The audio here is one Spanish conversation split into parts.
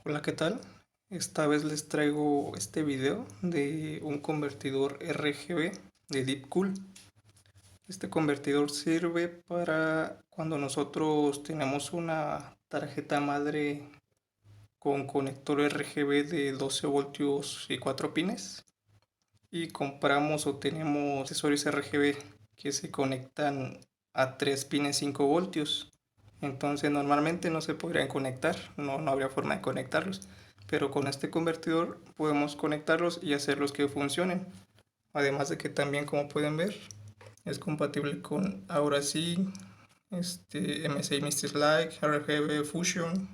Hola, ¿qué tal? Esta vez les traigo este video de un convertidor RGB de Deepcool. Este convertidor sirve para cuando nosotros tenemos una tarjeta madre con conector RGB de 12 voltios y 4 pines y compramos o tenemos accesorios RGB que se conectan a 3 pines 5 voltios. Entonces normalmente no se podrían conectar, no habría forma de conectarlos. Pero con este convertidor podemos conectarlos y hacerlos que funcionen. Además de que también, como pueden ver, es compatible con Aurasync, MSI Mystic Lite, RGB Fusion.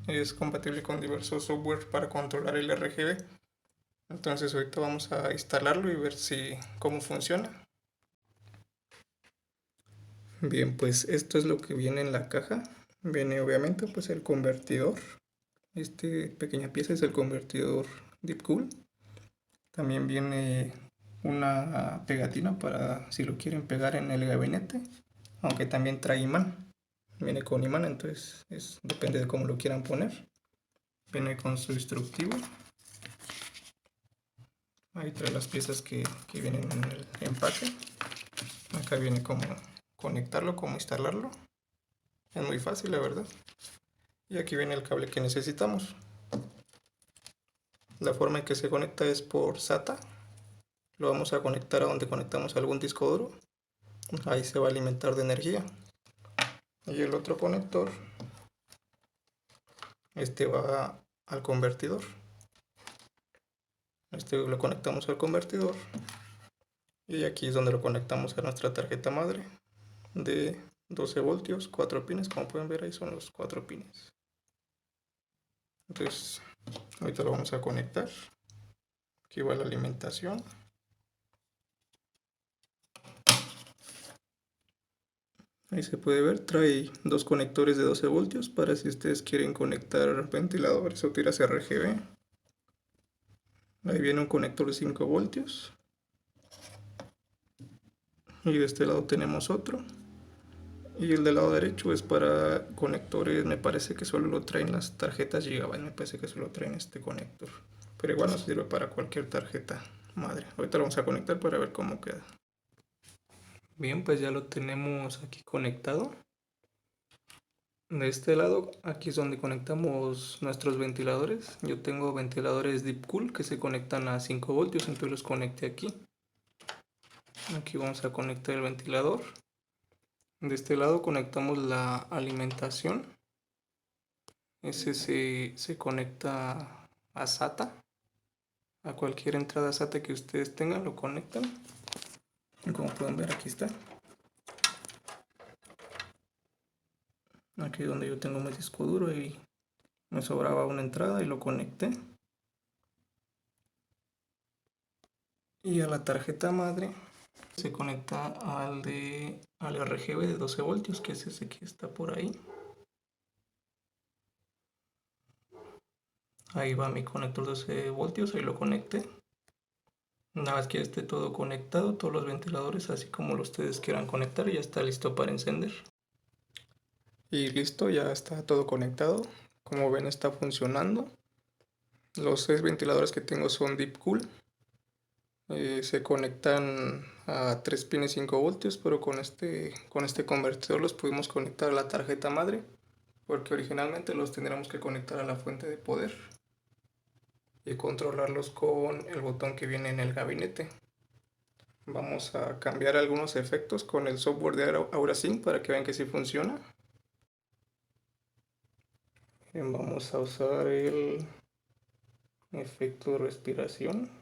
Es compatible con diversos software para controlar el RGB. Entonces ahorita vamos a instalarlo y ver cómo funciona. Bien, pues esto es lo que viene en la caja. Viene obviamente pues el convertidor. Pequeña pieza es el convertidor Deepcool. También viene una pegatina para si lo quieren pegar en el gabinete. Aunque también trae imán. Viene con imán, entonces depende de cómo lo quieran poner. Viene con su instructivo. Ahí trae las piezas que vienen en el empaque. Acá viene cómo conectarlo, cómo instalarlo. Es muy fácil, la verdad. Y aquí viene el cable que necesitamos. La forma en que se conecta es por SATA. Lo vamos a conectar a donde conectamos algún disco duro. Ahí se va a alimentar de energía. Y el otro conector, va al convertidor. Lo conectamos al convertidor. Y aquí es donde lo conectamos a nuestra tarjeta madre de 12 voltios, 4 pines. Como pueden ver, ahí son los 4 pines. Entonces, ahorita lo vamos a conectar. Aquí va la alimentación. Ahí se puede ver, trae dos conectores de 12 voltios para si ustedes quieren conectar ventiladores o tiras RGB. Ahí viene un conector de 5 voltios. Y de este lado tenemos otro. Y el del lado derecho es para conectores, me parece que solo lo traen las tarjetas Gigabyte, me parece que solo traen este conector. Pero igual nos sirve para cualquier tarjeta madre. Ahorita lo vamos a conectar para ver cómo queda. Bien, pues ya lo tenemos aquí conectado. De este lado, aquí es donde conectamos nuestros ventiladores. Yo tengo ventiladores Deepcool que se conectan a 5 voltios, entonces los conecté aquí. Aquí vamos a conectar el ventilador. De este lado conectamos la alimentación. Ese se conecta a SATA. A cualquier entrada SATA que ustedes tengan lo conectan. Y como pueden ver, aquí está. Aquí es donde yo tengo mi disco duro y me sobraba una entrada y lo conecté. Y a la tarjeta madre se conecta al RGB de 12 voltios, que es ese que está por ahí. Ahí va mi conector de 12 voltios, ahí lo conecté. Una vez que esté todo conectado, todos los ventiladores, así como los ustedes quieran conectar, ya está listo para encender. Y listo, ya está todo conectado. Como ven, está funcionando. Los 6 ventiladores que tengo son Deepcool. Se conectan a 3 pines 5 voltios, pero con este convertidor los pudimos conectar a la tarjeta madre, porque originalmente los tendríamos que conectar a la fuente de poder y controlarlos con el botón que viene en el gabinete. Vamos a cambiar algunos efectos con el software de Aurasync para que vean que sí funciona. Bien, vamos a usar el efecto de respiración.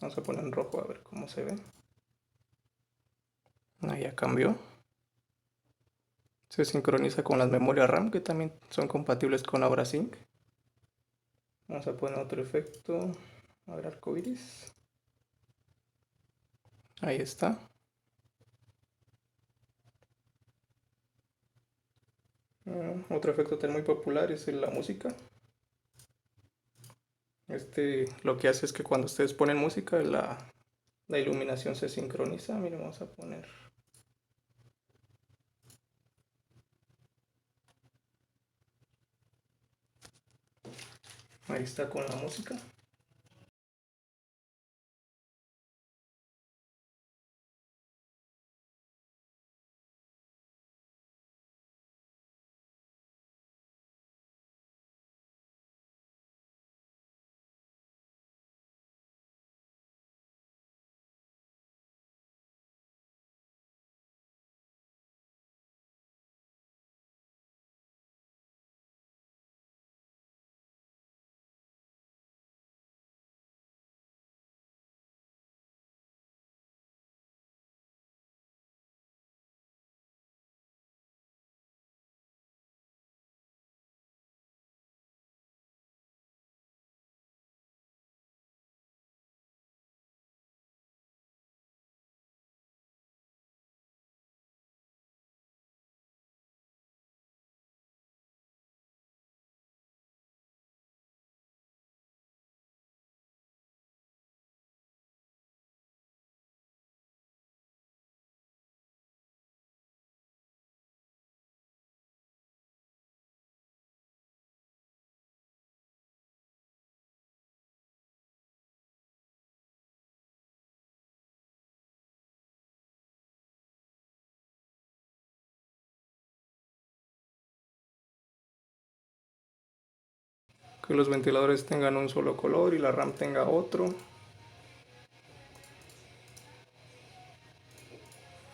Vamos a poner en rojo a ver cómo se ve. Ahí ya cambió. Se sincroniza con las memorias RAM que también son compatibles con Aurasync. Vamos a poner otro efecto. A ver, arcoiris. Ahí está. Otro efecto también muy popular es la música. Lo que hace es que cuando ustedes ponen música, la iluminación se sincroniza. Miren, vamos a poner. Ahí está con la música. Que los ventiladores tengan un solo color y la RAM tenga otro.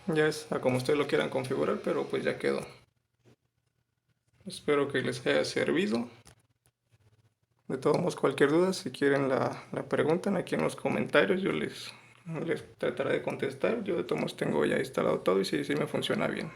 Ya es a como ustedes lo quieran configurar, pero pues ya quedó. Espero que les haya servido. De todos modos, cualquier duda, si quieren la preguntan aquí en los comentarios, yo les trataré de contestar. Yo de todos modos tengo ya instalado todo y sí me funciona bien.